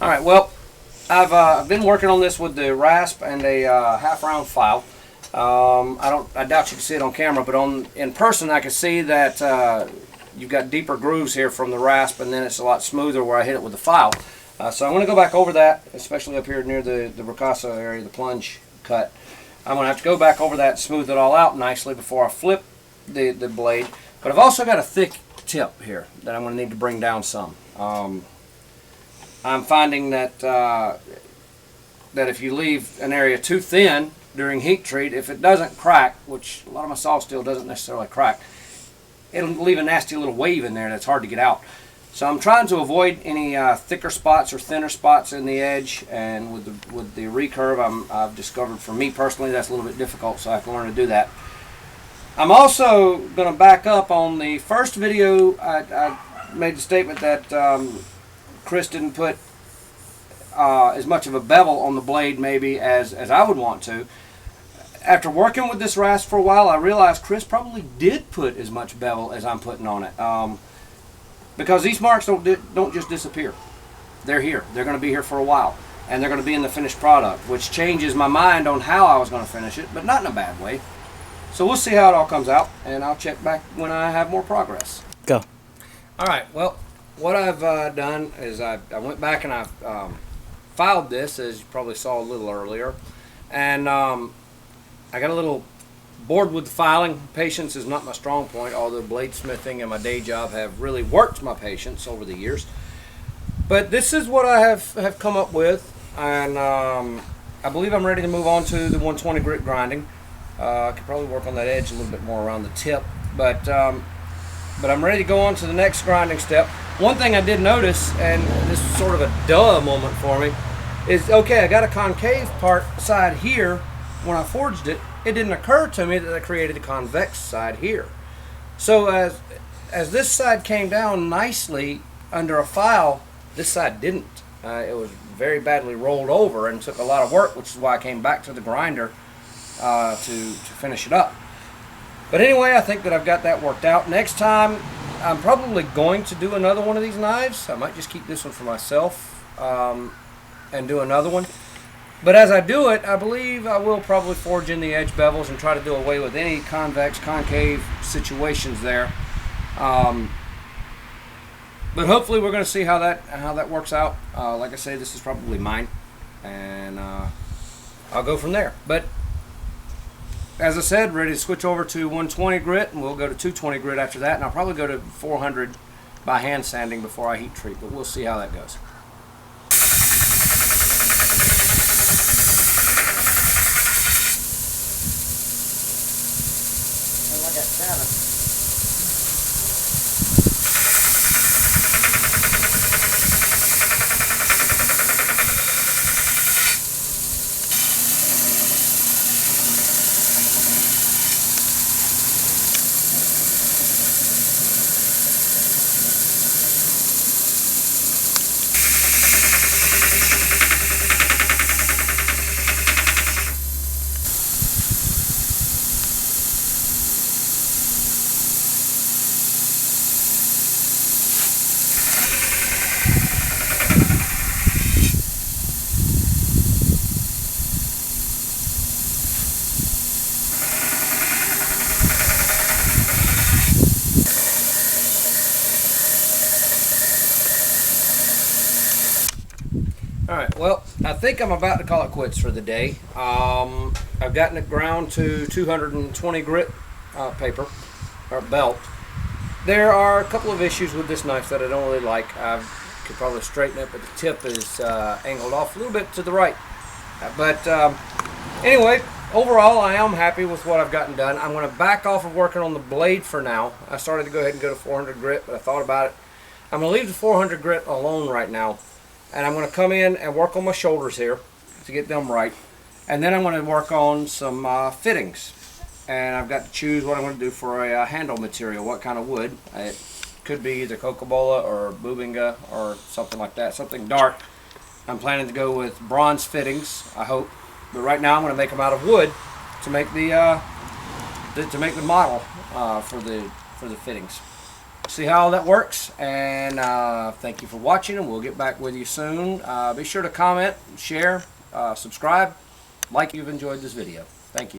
Alright, well, I've been working on this with the Rasp and a half round file. I doubt you can see it on camera, but in person I can see that you've got deeper grooves here from the Rasp, and then it's a lot smoother where I hit it with the file. So I'm going to go back over that, especially up here near the ricasso area, the plunge cut. I'm going to have to go back over that and smooth it all out nicely before I flip the blade. But I've also got a thick tip here that I'm going to need to bring down some. I'm finding that that if you leave an area too thin during heat treat, if it doesn't crack, which a lot of my saw steel doesn't necessarily crack, it'll leave a nasty little wave in there that's hard to get out. So I'm trying to avoid any thicker spots or thinner spots in the edge, and with the recurve, I've discovered for me personally that's a little bit difficult, so I have to learn to do that. I'm also going to back up on the first video. I made the statement that Chris didn't put as much of a bevel on the blade maybe as I would want to. After working with this Rasp for a while, I realized Chris probably did put as much bevel as I'm putting on it. Because these marks don't just disappear. They're here. They're going to be here for a while. And they're going to be in the finished product, which changes my mind on how I was going to finish it, but not in a bad way. So we'll see how it all comes out, and I'll check back when I have more progress. Go. Alright, well, what I've done is I went back and I filed this, as you probably saw a little earlier. And I got a little bored with the filing. Patience is not my strong point, although bladesmithing and my day job have really worked my patience over the years. But this is what I have come up with, and I believe I'm ready to move on to the 120 grit grinding. I could probably work on that edge a little bit more around the tip, but I'm ready to go on to the next grinding step. One thing I did notice, and this is sort of a duh moment for me, is okay, I got a concave part side here. When I forged it, it didn't occur to me that I created a convex side here. So as this side came down nicely under a file, this side didn't. It was very badly rolled over and took a lot of work, which is why I came back to the grinder to finish it up. But anyway, I think that I've got that worked out. Next time, I'm probably going to do another one of these knives. I might just keep this one for myself and do another one. But as I do it, I believe I will probably forge in the edge bevels and try to do away with any convex, concave situations there. But hopefully we're going to see how that works out. Like I say, this is probably mine, and I'll go from there. But as I said, ready to switch over to 120 grit, and we'll go to 220 grit after that, and I'll probably go to 400 by hand sanding before I heat treat, but we'll see how that goes. I got 7. Alright, well, I think I'm about to call it quits for the day. I've gotten it ground to 220 grit paper, or belt. There are a couple of issues with this knife that I don't really like. I could probably straighten it, but the tip is angled off a little bit to the right. But anyway, overall I am happy with what I've gotten done. I'm going to back off of working on the blade for now. I started to go ahead and go to 400 grit, but I thought about it. I'm going to leave the 400 grit alone right now. And I'm going to come in and work on my shoulders here to get them right. And then I'm going to work on some fittings. And I've got to choose what I'm going to do for a handle material, what kind of wood. It could be either cocobola or bubinga or something like that, something dark. I'm planning to go with bronze fittings, I hope. But right now I'm going to make them out of wood to make the model for the fittings. see how all that works. And thank you for watching, and we'll get back with you soon. Be sure to comment, share, subscribe, like you've enjoyed this video. Thank you.